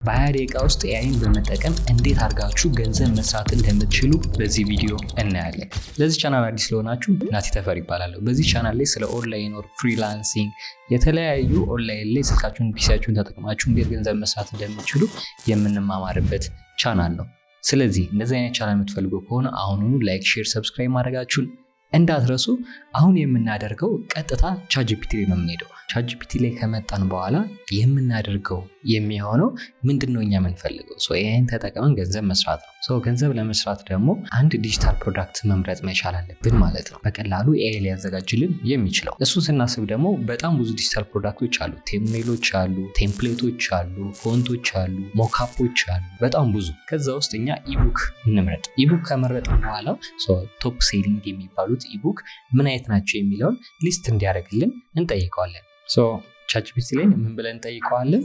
በ20 ደቂቃ ውስጥ ኤአይን በመጠቀም እንዴት አድርጋችሁ ገንዘብ መስራት እንደምትችሉ በዚህ ቪዲዮ እናያለን። ለዚህ ቻናል አዲስ ስለሆናችሁ ናቲ ተፈሪ ይባላለሁ። በዚህ ቻናል ላይ ስለ ኦንላይን ወር ፍሪላንሲንግ፣ የተለያዩ ኦንላይን ላይ ስልካችሁን ፒሲያችሁን ተጠቅማችሁ እንዴት ገንዘብ መስራት እንደምትችሉ የምንማማርበት ቻናል ነው። ስለዚህ እንደዚህ አይነት ቻናል የምትፈልጉ ከሆነ አሁኑኑ ላይክ፣ ሼር፣ ሰብስክራይብ ማድረጋችሁን እንዳትረሱ። አሁን የምናደርገው ቀጥታ ቻትጂፒቲ ላይ ነው የምንሄደው። ቻትጂፒቲ ላይ ከመጣን በኋላ የምናደርገው የሚሆነው ምንድነው? እኛ የምንፈልገው ኤአይን ተጠቅመን ገንዘብ መስራት ነው። ገንዘብ ለመስራት ደግሞ አንድ ዲጂታል ፕሮዳክት መምረጥ መቻል አለብን ማለት ነው። በቀላሉ ኤአይ ሊያዘጋጅልን የሚችለው እሱ ስናስብ ደግሞ በጣም ብዙ ዲጂታል ፕሮዳክቶች አሉ። ቴምኔሎች አሉ፣ ቴምፕሌቶች አሉ፣ ፎንቶች አሉ፣ ሞካፖች አሉ፣ በጣም ብዙ። ከዛ ውስጥ እኛ ኢቡክ እንምረጥ። ኢቡክ ከመረጥን በኋላ ቶፕ ሴሊንግ የሚባሉት ኢቡክ ምን አይነት ናቸው የሚለውን ሊስት እንዲያደርግልን እንጠይቀዋለን። ቻትጂፒቲ ላይ ምን ብለን እንጠይቀዋለን?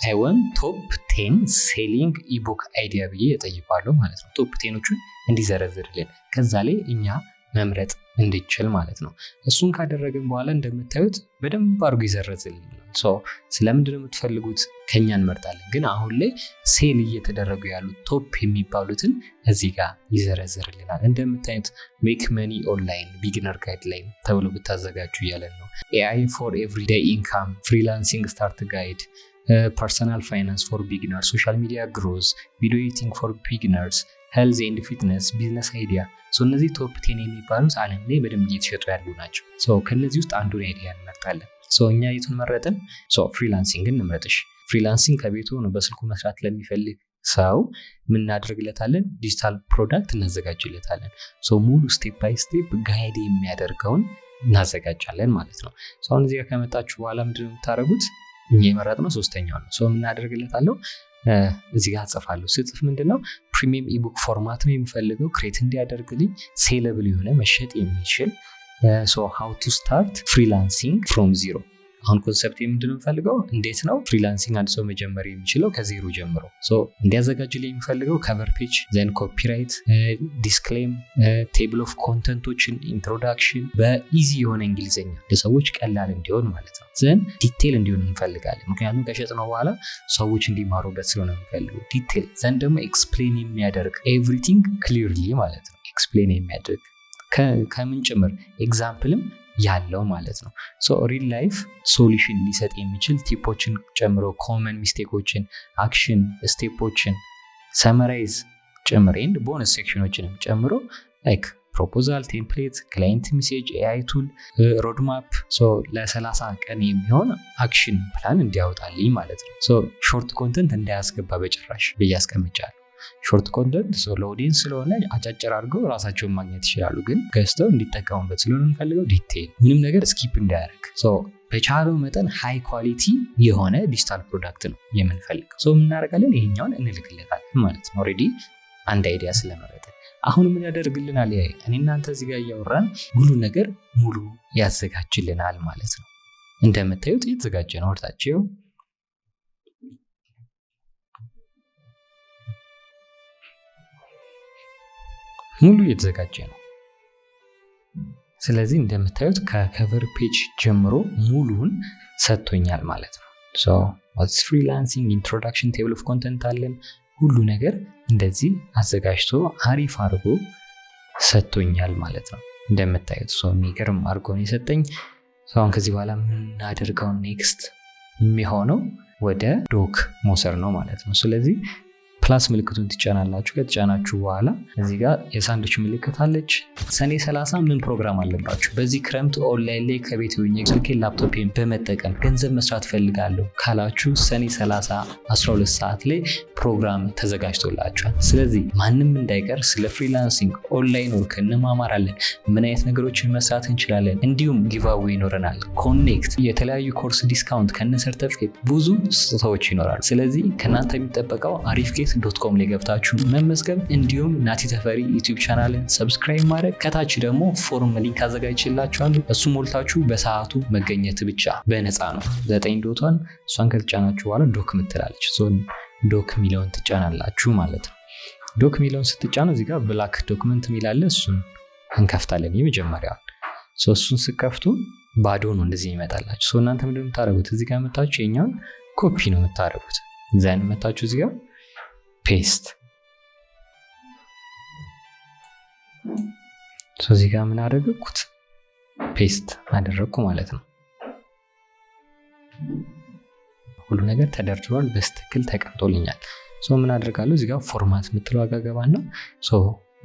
አይ ዋንት ቶፕ 10 ሴሊንግ ኢቡክ አይዲያ ብዬ እጠይቀዋለሁ ማለት ነው። ቶፕ 10ዎቹን እንዲዘረዝርልን ከዛ ላይ እኛ መምረጥ እንድችል ማለት ነው። እሱን ካደረግን በኋላ እንደምታዩት በደንብ አድርጎ ይዘረዝልናል። ስለምንድነው የምትፈልጉት? ከኛ እንመርጣለን። ግን አሁን ላይ ሴል እየተደረጉ ያሉት ቶፕ የሚባሉትን እዚህ ጋር ይዘረዝርልናል። እንደምታዩት ሜክ መኒ ኦንላይን፣ ቢግነር ጋይድላይን ተብሎ ብታዘጋጁ እያለን ነው። ኤአይ ፎር ኤቭሪዴይ ኢንካም፣ ፍሪላንሲንግ ስታርት ጋይድ፣ ፐርሰናል ፋይናንስ ፎር ቢግነርስ፣ ሶሻል ሚዲያ ግሮዝ፣ ቪዲዮ ኤዲቲንግ ፎር ቢግነርስ፣ ሄልዝ ኤንድ ፊትነስ፣ ቢዝነስ አይዲያ። እነዚህ ቶፕ 10 የሚባሉት ዓለም ላይ በደንብ እየተሸጡ ያሉ ናቸው። ከነዚህ ውስጥ አንዱን አይዲያ እንመርጣለን። እኛ የቱን መረጥን? ፍሪላንሲንግን እንምረጥሽ። ፍሪላንሲንግ ከቤቱ ነው በስልኩ መስራት ለሚፈልግ ሰው ምናደርግለታለን? ዲጂታል ፕሮዳክት እናዘጋጅለታለን። ሙሉ ስቴፕ ባይ ስቴፕ ጋይድ የሚያደርገውን እናዘጋጃለን ማለት ነው። አሁን እዚህ ጋር ከመጣችሁ በኋላ ምንድነው የምታደርጉት? እኛ የመረጥነው ሶስተኛው ነው። ምናደርግለታለሁ እዚህ ጋር ጽፋለሁ። ስጽፍ ምንድነው ፕሪሚየም ኢቡክ ፎርማት ነው የሚፈልገው ክሬት እንዲያደርግልኝ ሴለብል የሆነ መሸጥ የሚችል how to start freelancing from zero። አሁን ኮንሰፕት ምንድነው የምፈልገው? እንዴት ነው ፍሪላንሲንግ አንድ ሰው መጀመር የሚችለው ከዜሮ ጀምሮ። እንዲያዘጋጅልኝ የሚፈልገው ከቨር ፔጅ፣ ዘን ኮፒራይት፣ ዲስክሌም፣ ቴብል ኦፍ ኮንተንቶችን፣ ኢንትሮዳክሽን በኢዚ የሆነ እንግሊዝኛ ለሰዎች ቀላል እንዲሆን ማለት ነው። ዘን ዲቴል እንዲሆን እንፈልጋለን። ምክንያቱም ከሸጥነው በኋላ ሰዎች እንዲማሩበት ስለሆነ እንፈልገው ዲቴል። ዘን ደግሞ ኤክስፕሌን የሚያደርግ ኤቭሪቲንግ ክሊርሊ ማለት ነው። ኤክስፕሌን የሚያደርግ ከምን ጭምር ኤግዛምፕልም ያለው ማለት ነው። ሪል ላይፍ ሶሉሽን ሊሰጥ የሚችል ቲፖችን ጨምሮ ኮመን ሚስቴኮችን፣ አክሽን ስቴፖችን ሰመራይዝ ጭምር ኤንድ ቦነስ ሴክሽኖችንም ጨምሮ ላይክ ፕሮፖዛል፣ ቴምፕሌት፣ ክላይንት ሜሴጅ፣ ኤአይ ቱል፣ ሮድማፕ ለ30 ቀን የሚሆን አክሽን ፕላን እንዲያወጣልኝ ማለት ነው። ሾርት ኮንተንት እንዳያስገባ በጭራሽ ብዬ አስቀምጫለሁ። ሾርት ኮንተንት ለኦዲየንስ ስለሆነ አጫጭር አድርገው ራሳቸውን ማግኘት ይችላሉ። ግን ገዝተው እንዲጠቀሙበት ስለሆነ የምንፈልገው ዲቴይል ምንም ነገር ስኪፕ እንዳያደርግ በቻለው መጠን ሃይ ኳሊቲ የሆነ ዲጂታል ፕሮዳክት ነው የምንፈልገው። የምናደርጋለን ይሄኛውን እንልክለታለን ማለት ነው። ኦልሬዲ አንድ አይዲያ ስለመረጠ አሁን ምን ያደርግልናል? እኔ እናንተ እዚህ ጋር እያወራን ሁሉ ነገር ሙሉ ያዘጋጅልናል ማለት ነው። እንደምታዩት የተዘጋጀ ነው። ወርታቸው ሙሉ የተዘጋጀ ነው። ስለዚህ እንደምታዩት ከከቨር ፔጅ ጀምሮ ሙሉን ሰጥቶኛል ማለት ነው። what's freelancing introduction table of content አለን። ሁሉ ነገር እንደዚህ አዘጋጅቶ አሪፍ አድርጎ ሰጥቶኛል ማለት ነው። እንደምታዩት የሚገርም አድርጎ ነው የሰጠኝ። አሁን ከዚህ በኋላ የምናደርገው ኔክስት የሚሆነው ወደ ዶክ መውሰድ ነው ማለት ነው። ስለዚህ ፕላስ ምልክቱን ትጫናላችሁ። ከተጫናችሁ በኋላ እዚህ ጋር የሳንድዊች ምልክት አለች። ሰኔ 30 ምን ፕሮግራም አለባችሁ? በዚህ ክረምት ኦንላይን ላይ ከቤት ሆኜ ስልኬን ላፕቶፔን በመጠቀም ገንዘብ መስራት ፈልጋለሁ ካላችሁ ሰኔ 30 12 ሰዓት ላይ ፕሮግራም ተዘጋጅቶላችኋል። ስለዚህ ማንም እንዳይቀር ስለ ፍሪላንሲንግ ኦንላይን ወርክ እንማማራለን። ምን አይነት ነገሮችን መስራት እንችላለን፣ እንዲሁም ጊቫዌ ይኖረናል፣ ኮኔክት፣ የተለያዩ ኮርስ ዲስካውንት ከነ ሰርተፊኬት ብዙ ስጦታዎች ይኖራሉ። ስለዚህ ከናንተ የሚጠበቀው aarifget.com ላይ ገብታችሁ መመዝገብ፣ እንዲሁም ናቲ ተፈሪ ዩቲዩብ ቻናልን ሰብስክራይብ ማድረግ፣ ከታች ደግሞ ፎርም ሊንክ አዘጋጅቼላችኋለሁ። እሱ ሞልታችሁ በሰዓቱ መገኘት ብቻ በነፃ ነው። 9.1 እሷን ከተጫናችሁ በኋላ ዶክ ምትላለች። ዶክ ሚሊዮን ትጫናላችሁ ማለት ነው። ዶክ ሚሊዮን ስትጫኑ እዚህ ጋር ብላክ ዶክመንት ሚላለ እሱን እንከፍታለን። የመጀመሪያው እሱን ስከፍቱ ባዶ ነው እንደዚህ ይመጣላችሁ። እናንተ ምንድነው የምታደርጉት? እዚህ ጋር መጣችሁ የኛውን ኮፒ ነው የምታደርጉት። ዘን መታችሁ እዚህ ጋር ፔስት። እዚህ ጋር ምን አደረግኩት? ፔስት አደረግኩ ማለት ነው። ሁሉ ነገር ተደርድሯል፣ በስትክክል ተቀምጦልኛል። ምን አደርጋለሁ? እዚህ ጋር ፎርማት የምትለው አጋገባና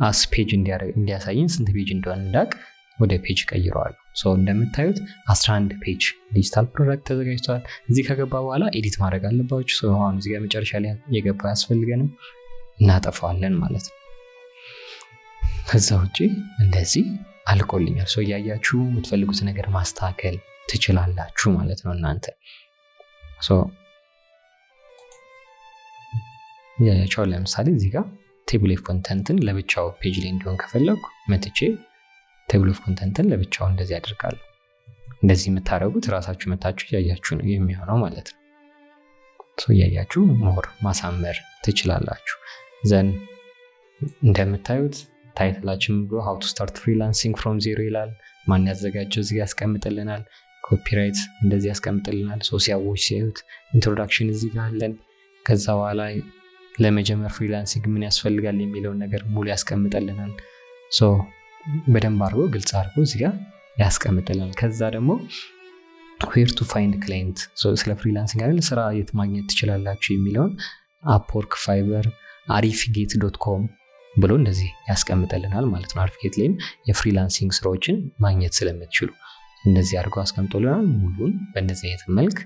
አስ ፔጅ እንዲያሳየን ስንት ፔጅ እንደሆነ እንዳቅ ወደ ፔጅ ቀይረዋለሁ። እንደምታዩት 11 ፔጅ ዲጂታል ፕሮዳክት ተዘጋጅቷል። እዚህ ከገባ በኋላ ኤዲት ማድረግ አለባችሁ። አሁን እዚህ ጋር መጨረሻ ላይ የገባ ያስፈልገንም እናጠፋዋለን ማለት ነው። ከዛ ውጪ እንደዚህ አልቆልኛል። እያያችሁ የምትፈልጉት ነገር ማስተካከል ትችላላችሁ ማለት ነው እናንተ። ያያችሁ ለምሳሌ እዚህ ጋር ቴብል ኦፍ ኮንተንትን ለብቻው ፔጅ ላይ እንዲሆን ከፈለኩ መጥቼ ቴብል ኦፍ ኮንተንትን ለብቻው እንደዚህ አደርጋለሁ። እንደዚህ የምታደርጉት ራሳችሁ መታችሁ ያያችሁ ነው የሚሆነው ማለት ነው። ያያችሁ ሞር ማሳመር ትችላላችሁ። ዘን እንደምታዩት ታይትላችን ብሎ how to start freelancing from zero ይላል። ማን ያዘጋጀው እዚህ ያስቀምጥልናል። ኮፒራይት እንደዚህ ያስቀምጥልናል። ሲያዎች ሲያዩት ኢንትሮዳክሽን እዚህ ጋር አለን። ከዛ በኋላ ለመጀመር ፍሪላንሲንግ ምን ያስፈልጋል የሚለውን ነገር ሙሉ ያስቀምጥልናል። በደንብ አድርጎ ግልጽ አድርጎ እዚህ ጋር ያስቀምጥልናል። ከዛ ደግሞ where to find client ስለ ፍሪላንሲንግ አይደል ስራ የት ማግኘት ትችላላችሁ የሚለውን አፕወርክ፣ ፋይበር፣ arifgate.com ብሎ እንደዚህ ያስቀምጥልናል ማለት ነው። አሪፍጌት ላይም የፍሪላንሲንግ ስራዎችን ማግኘት ስለምትችሉ እንደዚህ አድርጎ አስቀምጦልናል። ሙሉን በእንደዚህ አይነት መልክ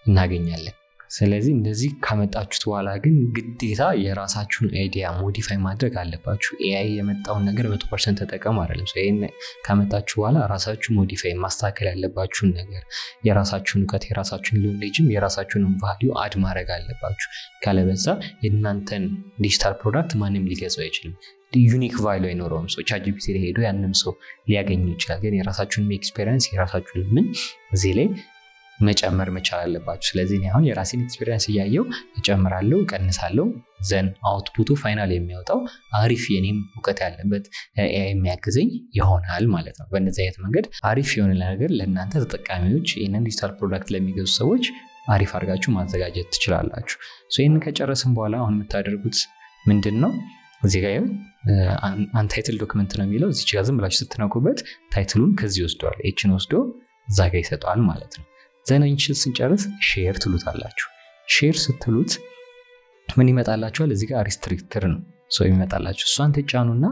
እናገኛለን። ስለዚህ እንደዚህ ካመጣችሁት በኋላ ግን ግዴታ የራሳችሁን አይዲያ ሞዲፋይ ማድረግ አለባችሁ። ኤአይ የመጣውን ነገር 100% ተጠቀሙ አይደለም። ይሄን ካመጣችሁ በኋላ ራሳችሁ ሞዲፋይ ማስተካከል ያለባችሁን ነገር የራሳችሁን እውቀት፣ የራሳችሁን ኖሌጅም የራሳችሁን ቫልዩ አድ ማድረግ አለባችሁ። ካለበዛ የእናንተን ዲጂታል ፕሮዳክት ማንም ሊገዛው አይችልም። ዩኒክ ቫልዩ አይኖረውም። ቻትጂፒቲ ላይ ሄዶ ያንም ሰው ሊያገኝ ይችላል። ግን የራሳችሁን ኤክስፔሪየንስ የራሳችሁን ምን እዚህ ላይ መጨመር መቻል አለባችሁ። ስለዚህ አሁን የራሴን ኤክስፒሪየንስ እያየው እጨምራለሁ፣ እቀንሳለሁ። ዘን አውትፑቱ ፋይናል የሚያወጣው አሪፍ የኔም እውቀት ያለበት ኤአይ የሚያግዘኝ ይሆናል ማለት ነው። በእነዚህ አይነት መንገድ አሪፍ የሆነ ነገር ለእናንተ ተጠቃሚዎች፣ ይህንን ዲጂታል ፕሮዳክት ለሚገዙ ሰዎች አሪፍ አድርጋችሁ ማዘጋጀት ትችላላችሁ። ይህንን ከጨረስን በኋላ አሁን የምታደርጉት ምንድን ነው? እዚህ ጋር አንታይትል ዶክመንት ነው የሚለው። እዚህ ጋር ዝም ብላችሁ ስትነኩበት ታይትሉን ከዚህ ወስደዋል፣ ኤችን ወስዶ እዛ ጋር ይሰጠዋል ማለት ነው። ዘናንችል ስንጨርስ ሼር ትሉታላችሁ። ሼር ስትሉት ምን ይመጣላችኋል? እዚህ ጋር ሪስትሪክተር ነው ይመጣላችሁ። እሷን ተጫኑና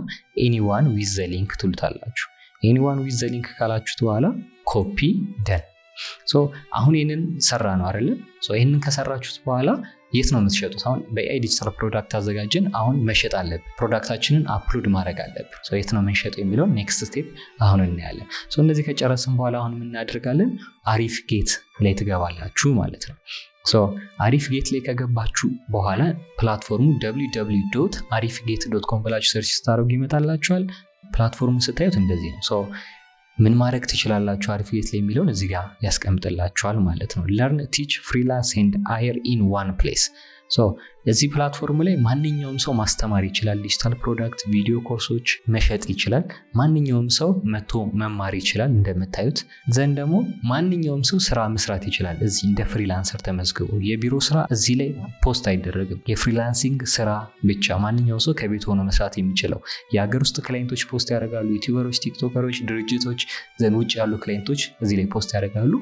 ኤኒዋን ዊዝ ዘ ሊንክ ትሉታላችሁ። ኤኒዋን ዊዝ ዘ ሊንክ ካላችሁት በኋላ ኮፒ ደን። አሁን ይህንን ሰራ ነው አይደለ? ይህንን ከሰራችሁት በኋላ የት ነው የምትሸጡት? አሁን በኤአይ ዲጂታል ፕሮዳክት አዘጋጀን። አሁን መሸጥ አለብን። ፕሮዳክታችንን አፕሎድ ማድረግ አለብን። የት ነው የምንሸጠው የሚለውን ኔክስት ስቴፕ አሁን እናያለን። እንደዚህ ከጨረስን በኋላ አሁን የምናደርጋለን አሪፍ ጌት ላይ ትገባላችሁ ማለት ነው። አሪፍ ጌት ላይ ከገባችሁ በኋላ ፕላትፎርሙ www.arifgate.com ብላችሁ ሰርች ስታደርጉ ይመጣላችኋል። ፕላትፎርሙ ስታዩት እንደዚህ ነው። ምን ማድረግ ትችላላችሁ አሪፍ ጌት ላይ የሚለውን እዚህ ጋር ያስቀምጥላችኋል ማለት ነው። ለርን ቲች ፍሪላንስ ኤንድ ሃየር ኢን ዋን ፕሌስ። እዚህ ፕላትፎርም ላይ ማንኛውም ሰው ማስተማር ይችላል። ዲጂታል ፕሮዳክት ቪዲዮ ኮርሶች መሸጥ ይችላል። ማንኛውም ሰው መቶ መማር ይችላል። እንደምታዩት ዘንድ ደግሞ ማንኛውም ሰው ስራ መስራት ይችላል። እዚህ እንደ ፍሪላንሰር ተመዝግቦ የቢሮ ስራ እዚህ ላይ ፖስት አይደረግም። የፍሪላንሲንግ ስራ ብቻ ማንኛውም ሰው ከቤት ሆኖ መስራት የሚችለው። የሀገር ውስጥ ክላይንቶች ፖስት ያደርጋሉ። ዩቲዩበሮች፣ ቲክቶከሮች፣ ድርጅቶች ዘንድ ውጭ ያሉ ክላይንቶች እዚህ ላይ ፖስት ያደርጋሉ።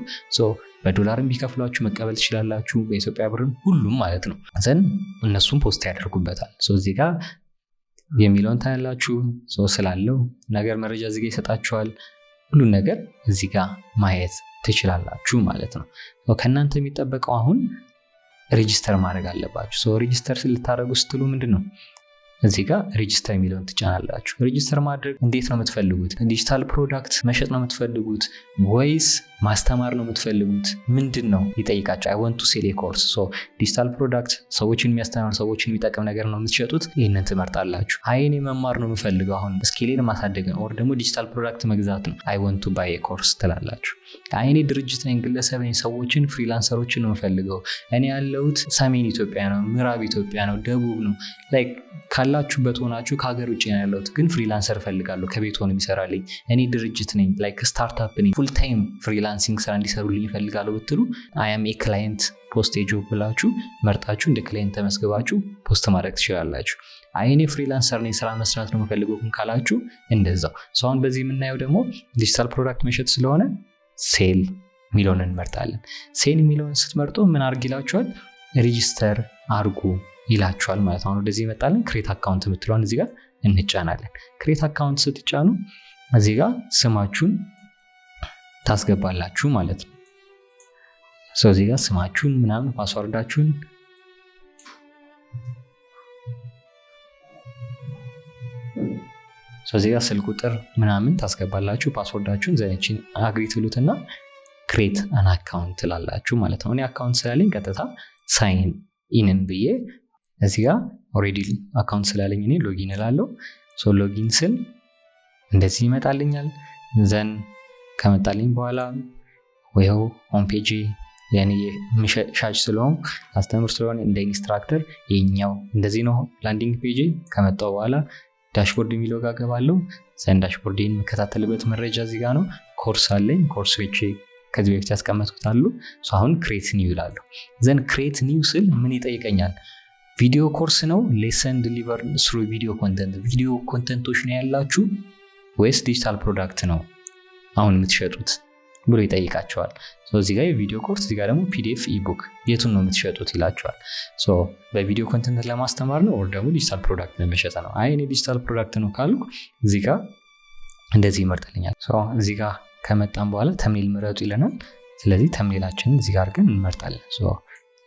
በዶላርም ቢከፍሏችሁ መቀበል ትችላላችሁ፣ በኢትዮጵያ ብርም ሁሉም ማለት ነው። ዘንድ እነሱም ፖስት ያደርጉበታል። እዚህ ጋር የሚለውን ታያላችሁ። ስላለው ነገር መረጃ እዚህ ጋር ይሰጣችኋል። ሁሉን ነገር እዚህ ጋር ማየት ትችላላችሁ ማለት ነው። ከእናንተ የሚጠበቀው አሁን ሬጂስተር ማድረግ አለባችሁ። ሬጂስተር ልታደርጉ ስትሉ ምንድን ነው እዚህ ጋር ሬጂስተር የሚለውን ትጫናላችሁ። ሬጂስተር ማድረግ እንዴት ነው የምትፈልጉት? ዲጂታል ፕሮዳክት መሸጥ ነው የምትፈልጉት ወይስ ማስተማር ነው የምትፈልጉት? ምንድን ነው ይጠይቃቸው። አይ ዋንት ቱ ሴል ኤ ኮርስ። ዲጂታል ፕሮዳክት ሰዎችን የሚያስተምር ሰዎችን የሚጠቅም ነገር ነው የምትሸጡት። ይህንን ትመርጣላችሁ። እኔ መማር ነው የምፈልገው አሁን ስኬሌን ማሳደግ ነው፣ ወር ደግሞ ዲጂታል ፕሮዳክት መግዛት ነው። አይ ዋንት ቱ ባይ ኤ ኮርስ ትላላችሁ። እኔ ድርጅት ነኝ፣ ግለሰብ ነኝ፣ ሰዎችን ፍሪላንሰሮችን ነው የምፈልገው። እኔ ያለሁት ሰሜን ኢትዮጵያ ነው፣ ምዕራብ ኢትዮጵያ ነው፣ ደቡብ ነው። ካላችሁበት ሆናችሁ ከሀገር ውጭ ነው ያለሁት ግን ፍሪላንሰር ፈልጋለሁ ከቤት ሆኖ የሚሰራልኝ እኔ ድርጅት ነኝ ላይክ ስታርታፕ ነኝ ፉል ታይም ፍሪላንሲንግ ስራ እንዲሰሩልኝ እፈልጋለሁ ብትሉ አይ አም ኤ ክላይንት ፖስት ኤ ጆብ ብላችሁ መርጣችሁ እንደ ክላይንት ተመስግባችሁ ፖስት ማድረግ ትችላላችሁ። አይ እኔ ፍሪላንሰር ነኝ ስራ መስራት ነው የምፈልገው ካላችሁ እንደዛው። አሁን በዚህ የምናየው ደግሞ ዲጂታል ፕሮዳክት መሸጥ ስለሆነ ሴል ሚሊዮን እንመርጣለን። ሴል ሚሊዮን ስትመርጡ ምን አድርግ ይላችኋል? ሬጂስተር አድርጉ ይላችኋል ማለት ነው። ወደዚህ ይመጣለን። ክሬት አካውንት የምትለውን እዚህ ጋር እንጫናለን። ክሬት አካውንት ስትጫኑ እዚህ ጋር ስማችሁን ታስገባላችሁ ማለት ነው። እዚህ ጋር ስማችሁን ምናምን ፓስወርዳችሁን እዚህ ጋር ስልክ ቁጥር ምናምን ታስገባላችሁ ፓስወርዳችሁን ዘንቺን አግሪ ትሉትና ክሬት አን አካውንት ትላላችሁ ማለት ነው። እኔ አካውንት ስላለኝ ቀጥታ ሳይን ኢንን ብዬ እዚህ ጋር ኦሬዲ አካውንት ስላለኝ እኔ ሎጊን እላለሁ። ሎጊን ስል እንደዚህ ይመጣልኛል። ዘን ከመጣልኝ በኋላ ወይው ሆም ፔጅ ያኔ ሻጭ ስለሆን አስተምር ስለሆነ እንደ ኢንስትራክተር የኛው እንደዚህ ነው ላንዲንግ ፔጅ። ከመጣው በኋላ ዳሽቦርድ የሚለው ጋር ገባለሁ። ዘን ዳሽቦርድን የምከታተልበት መረጃ እዚህ ጋር ነው። ኮርስ አለኝ። ኮርሶች ከዚህ በፊት ያስቀመጥኩት አሉ። አሁን ክሬት ኒው ይላለሁ። ዘን ክሬት ኒው ስል ምን ይጠይቀኛል? ቪዲዮ ኮርስ ነው ሌሰን ዲሊቨር ስሩ ቪዲዮ ኮንተንት ቪዲዮ ኮንተንቶች ነው ያላችሁ ወይስ ዲጂታል ፕሮዳክት ነው አሁን የምትሸጡት ብሎ ይጠይቃቸዋል። እዚህ ጋር የቪዲዮ ኮርስ እዚህ ጋር ደግሞ ፒዲኤፍ ኢቡክ የቱን ነው የምትሸጡት ይላቸዋል። በቪዲዮ ኮንተንት ለማስተማር ነው ወር ደግሞ ዲጂታል ፕሮዳክት ለመሸጥ ነው? አይ እኔ ዲጂታል ፕሮዳክት ነው ካልኩ እዚህ ጋር እንደዚህ ይመርጥልኛል። እዚህ ጋር ከመጣን በኋላ ተምኔል ምረጡ ይለናል። ስለዚህ ተምኔላችንን እዚህ ጋር ግን እንመርጣለን።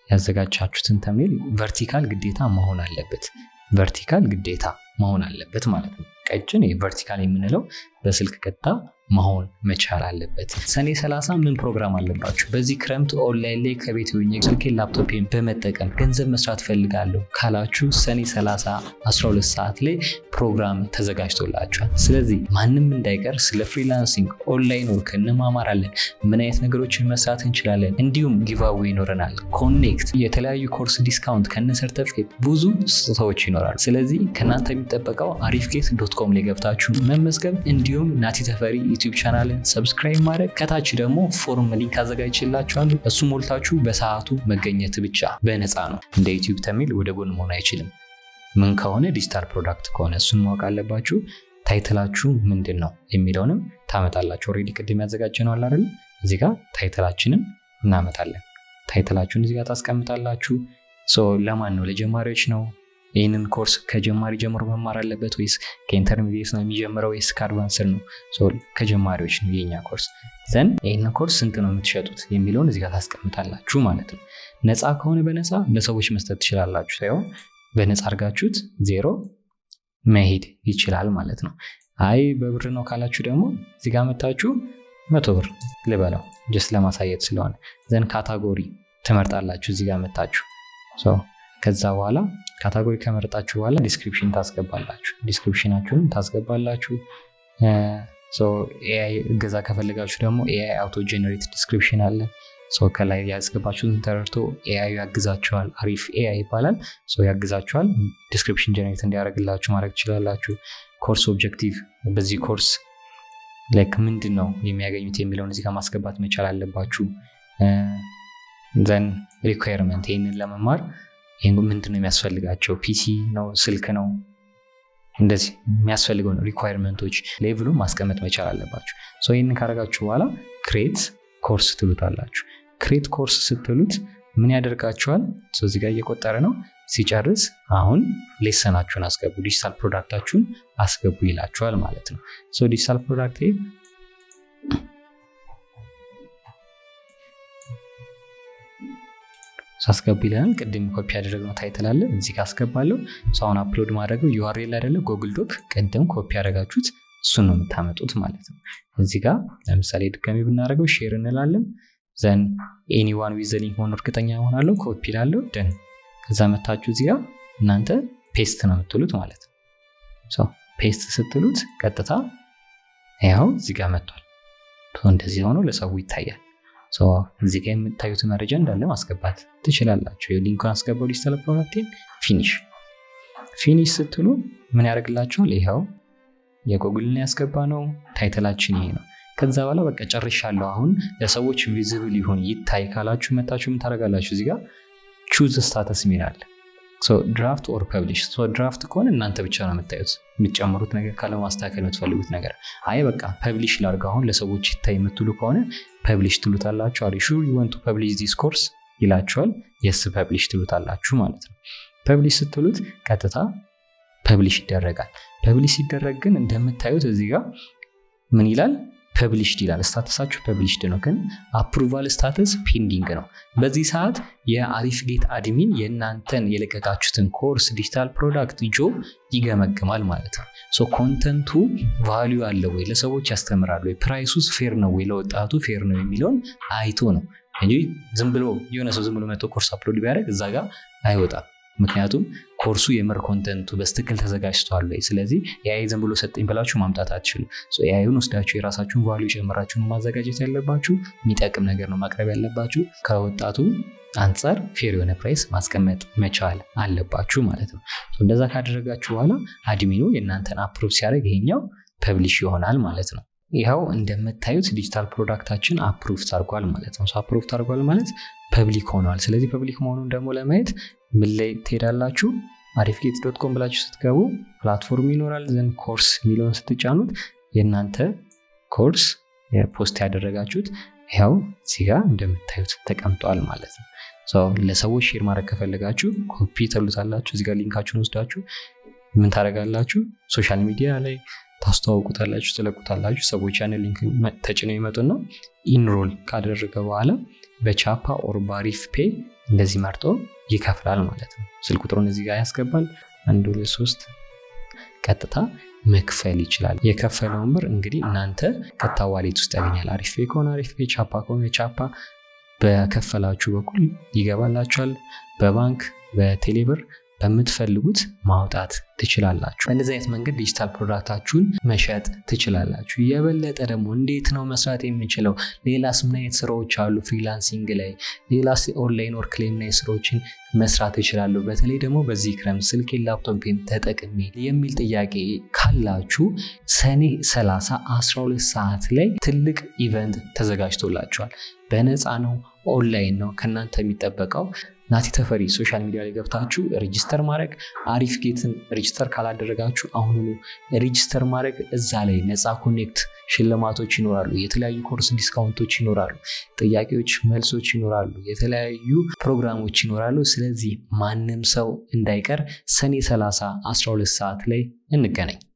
ያዘጋጃችሁትን ተምኔል ቨርቲካል ግዴታ መሆን አለበት። ቨርቲካል ግዴታ መሆን አለበት ማለት ነው። ቀጭን ቨርቲካል የምንለው በስልክ ቀጥታ መሆን መቻል አለበት። ሰኔ 30 ምን ፕሮግራም አለባችሁ? በዚህ ክረምት ኦንላይን ላይ ከቤት ሆኜ ስልኬን ላፕቶፔን በመጠቀም ገንዘብ መስራት ፈልጋለሁ ካላችሁ ሰኔ 30 12 ሰዓት ላይ ፕሮግራም ተዘጋጅቶላችኋል። ስለዚህ ማንም እንዳይቀር ስለ ፍሪላንሲንግ ኦንላይን ወርክ እንማማራለን። ምን አይነት ነገሮችን መስራት እንችላለን፣ እንዲሁም ጊቫዌይ ይኖረናል፣ ኮኔክት፣ የተለያዩ ኮርስ ዲስካውንት ከነ ሰርቲፊኬት ብዙ ስጦታዎች ይኖራሉ። ስለዚህ ከናንተ የሚጠበቀው arifcase.com ላይ ገብታችሁ መመዝገብ እንዲሁም ናቲ ተፈሪ ዩቲዩብ ቻናልን ሰብስክራይብ ማድረግ፣ ከታች ደግሞ ፎርም ሊንክ አዘጋጅቼላችኋለሁ። እሱ ሞልታችሁ በሰዓቱ መገኘት ብቻ በነፃ ነው። እንደ ዩቲዩብ ተሚል ወደ ጎን መሆን አይችልም። ምን ከሆነ ዲጂታል ፕሮዳክት ከሆነ እሱን ማወቅ አለባችሁ። ታይትላችሁ ምንድን ነው የሚለውንም ታመጣላችሁ። ኦሬዲ ቅድም ያዘጋጀነው አለ አይደል? እዚህ ጋር ታይትላችንን እናመጣለን። ታይትላችሁን እዚህ ጋር ታስቀምጣላችሁ። ለማን ነው? ለጀማሪዎች ነው። ይህንን ኮርስ ከጀማሪ ጀምሮ መማር አለበት ወይስ ከኢንተርሚዲየት ነው የሚጀምረው ወይስ ከአድቫንስድ ነው? ከጀማሪዎች ነው የኛ ኮርስ። ዘን ይህንን ኮርስ ስንት ነው የምትሸጡት የሚለውን እዚህ ጋር ታስቀምጣላችሁ ማለት ነው። ነፃ ከሆነ በነፃ ለሰዎች መስጠት ትችላላችሁ። ሳይሆን በነፃ አድርጋችሁት ዜሮ መሄድ ይችላል ማለት ነው። አይ በብር ነው ካላችሁ ደግሞ እዚህ ጋር መታችሁ 100 ብር ልበለው ጀስት ለማሳየት ስለሆነ። ዘን ካታጎሪ ትመርጣላችሁ እዚህ ጋር መታችሁ። ከዛ በኋላ ካታጎሪ ከመረጣችሁ በኋላ ዲስክሪፕሽን ታስገባላችሁ። ዲስክሪፕሽናችሁን ታስገባላችሁ። ኤአይ እገዛ ከፈለጋችሁ ደግሞ ኤአይ አውቶ ጄኔሬት ዲስክሪፕሽን አለ። ከላይ ያስገባችሁትን ተረድቶ ኤአይ ያግዛችኋል። አሪፍ ኤአይ ይባላል። ያግዛችኋል። ዲስክሪፕሽን ጄኔሬት እንዲያደርግላችሁ ማድረግ ትችላላችሁ። ኮርስ ኦብጀክቲቭ፣ በዚህ ኮርስ ላይክ ምንድን ነው የሚያገኙት የሚለውን እዚህ ጋር ማስገባት መቻል አለባችሁ። ዘን ሪኳየርመንት፣ ይህንን ለመማር ይህን ምንድን ነው የሚያስፈልጋቸው? ፒሲ ነው? ስልክ ነው? እንደዚህ የሚያስፈልገው ነው። ሪኳየርመንቶች ሌቭሉ ማስቀመጥ መቻል አለባችሁ። ይህንን ካደረጋችሁ በኋላ ክሬት ኮርስ ትሉታላችሁ። ክሬት ኮርስ ስትሉት ምን ያደርጋችኋል? እዚህ ጋር እየቆጠረ ነው። ሲጨርስ አሁን ሌሰናችሁን አስገቡ፣ ዲጂታል ፕሮዳክታችሁን አስገቡ ይላችኋል ማለት ነው። ዲጂታል ፕሮዳክት አስገቡ ይለናል። ቅድም ኮፒ ያደረግነው ታይትል አለ እዚህ ጋር አስገባለሁ። አሁን አፕሎድ ማድረገው ዩአርኤል አይደለ ጉግል ዶክ፣ ቅድም ኮፒ ያደረጋችሁት እሱን ነው የምታመጡት ማለት ነው። እዚህ ጋር ለምሳሌ ድጋሚ ብናደርገው ሼር እንላለን። ዘን ኤኒዋን ዊዝ ዘ ሊንክ ሆኖ እርግጠኛ ሆናለሁ። ኮፒ ላለው ደን ከዛ መታችሁ እዚህ ጋር እናንተ ፔስት ነው የምትሉት ማለት ነው። ፔስት ስትሉት ቀጥታ ያው እዚህ ጋር መጥቷል። እንደዚህ ሆኖ ለሰው ይታያል። እዚህ ጋር የምታዩት መረጃ እንዳለ ማስገባት ትችላላችሁ። ሊንኩን አስገባው ዲጂታል ፕሮዳክት ፊኒሽ። ፊኒሽ ስትሉ ምን ያደርግላችኋል? ይኸው የጎግልን ያስገባ ነው ታይትላችን ይሄ ነው። ከዛ በኋላ በቃ ጨርሻለሁ አሁን ለሰዎች ቪዚብል ይሁን ይታይ ካላችሁ መታችሁ ምን ታደርጋላችሁ? እዚህ ጋር ቹዝ ስታተስ ሚላል ድራፍት ኦር ፐብሊሽ። ድራፍት ከሆነ እናንተ ብቻ ነው የምታዩት፣ የምትጨምሩት ነገር ካለ ማስተካከል የምትፈልጉት ነገር። አይ በቃ ፐብሊሽ ላድርግ አሁን ለሰዎች ይታይ የምትሉ ከሆነ ፐብሊሽ ትሉታላችሁ። አር ዩ ሹር ዩ ዋንት ቱ ፐብሊሽ ዲስ ኮርስ ይላችኋል። የስ ፐብሊሽ ትሉታላችሁ ማለት ነው። ፐብሊሽ ስትሉት ቀጥታ ፐብሊሽ ይደረጋል። ፐብሊሽ ሲደረግ ግን እንደምታዩት እዚህ ጋር ምን ይላል? ፐብሊሽድ ይላል። ስታተሳችሁ ፐብሊሽድ ነው፣ ግን አፕሩቫል ስታተስ ፔንዲንግ ነው። በዚህ ሰዓት የአሪፍጌት አድሚን የእናንተን የለቀቃችሁትን ኮርስ ዲጂታል ፕሮዳክት ጆብ ይገመግማል ማለት ነው። ኮንተንቱ ቫልዩ አለው ወይ፣ ለሰዎች ያስተምራል ወይ፣ ፕራይሱስ ፌር ነው ወይ፣ ለወጣቱ ፌር ነው የሚለውን አይቶ ነው እንጂ ዝም ብሎ የሆነ ሰው ዝም ብሎ መጥቶ ኮርስ አፕሎድ ቢያደርግ እዛ ጋር አይወጣም። ምክንያቱም ኮርሱ የምር ኮንተንቱ በስትክክል ተዘጋጅቷል ወይ። ስለዚህ ኤአይ ዝም ብሎ ሰጠኝ ብላችሁ ማምጣት አትችሉም። ኤአይን ወስዳችሁ የራሳችሁን ቫልዩ ጨምራችሁ ማዘጋጀት ያለባችሁ፣ የሚጠቅም ነገር ነው ማቅረብ ያለባችሁ። ከወጣቱ አንጻር ፌር የሆነ ፕራይስ ማስቀመጥ መቻል አለባችሁ ማለት ነው። እንደዛ ካደረጋችሁ በኋላ አድሚኑ የእናንተን አፕሩቭ ሲያደርግ ይሄኛው ፐብሊሽ ይሆናል ማለት ነው። ይኸው እንደምታዩት ዲጂታል ፕሮዳክታችን አፕሩቭ ታርጓል ማለት ነው። አፕሩቭ ታርጓል ማለት ፐብሊክ ሆኗል። ስለዚህ ፐብሊክ መሆኑን ደግሞ ለማየት ምን ላይ ትሄዳላችሁ? arifgate.com ብላችሁ ስትገቡ ፕላትፎርም ይኖራል። ዘን ኮርስ የሚለውን ስትጫኑት የእናንተ ኮርስ የፖስት ያደረጋችሁት ይኸው እዚህ ጋር እንደምታዩት ተቀምጧል ማለት ነው። ለሰዎች ሼር ማድረግ ከፈለጋችሁ ኮፒ ትሉታላችሁ። እዚህ ጋር ሊንካችሁን ወስዳችሁ ምን ታደርጋላችሁ? ሶሻል ሚዲያ ላይ ታስተዋውቁታላችሁ፣ ትለቁታላችሁ። ሰዎች ያንን ሊንክ ተጭነው ይመጡና ኢንሮል ካደረገ በኋላ በቻፓ ኦር በአሪፍ ፔይ እንደዚህ መርጦ ይከፍላል ማለት ነው። ስልክ ቁጥሩን እዚህ ጋር ያስገባል 123 ቀጥታ መክፈል ይችላል። የከፈለውን ብር እንግዲህ እናንተ ቀጥታ ዋሌት ውስጥ ያገኛል። አሪፍ ፔይ ከሆነ አሪፍ ፔይ፣ ቻፓ ከሆነ ቻፓ በከፈላችሁ በኩል ይገባላችኋል። በባንክ በቴሌብር በምትፈልጉት ማውጣት ትችላላችሁ። በእንደዚህ አይነት መንገድ ዲጂታል ፕሮዳክታችሁን መሸጥ ትችላላችሁ። የበለጠ ደግሞ እንዴት ነው መስራት የምንችለው? ሌላስ ምን አይነት ስራዎች አሉ ፍሪላንሲንግ ላይ? ሌላስ ኦንላይን ወርክ ላይ ምን አይነት ስራዎችን መስራት እችላለሁ? በተለይ ደግሞ በዚህ ክረምት ስልኬን ላፕቶፕን ተጠቅሜ የሚል ጥያቄ ካላችሁ ሰኔ 30 12 ሰዓት ላይ ትልቅ ኢቨንት ተዘጋጅቶላችኋል። በነፃ ነው፣ ኦንላይን ነው። ከእናንተ የሚጠበቀው ናቲ ተፈሪ ሶሻል ሚዲያ ላይ ገብታችሁ ሬጂስተር ማድረግ። አሪፍጌትን ሬጂስተር ካላደረጋችሁ አሁኑኑ ሬጂስተር ማድረግ። እዛ ላይ ነፃ ኮኔክት ሽልማቶች ይኖራሉ፣ የተለያዩ ኮርስ ዲስካውንቶች ይኖራሉ፣ ጥያቄዎች መልሶች ይኖራሉ፣ የተለያዩ ፕሮግራሞች ይኖራሉ። ስለዚህ ማንም ሰው እንዳይቀር ሰኔ 30 12 ሰዓት ላይ እንገናኝ።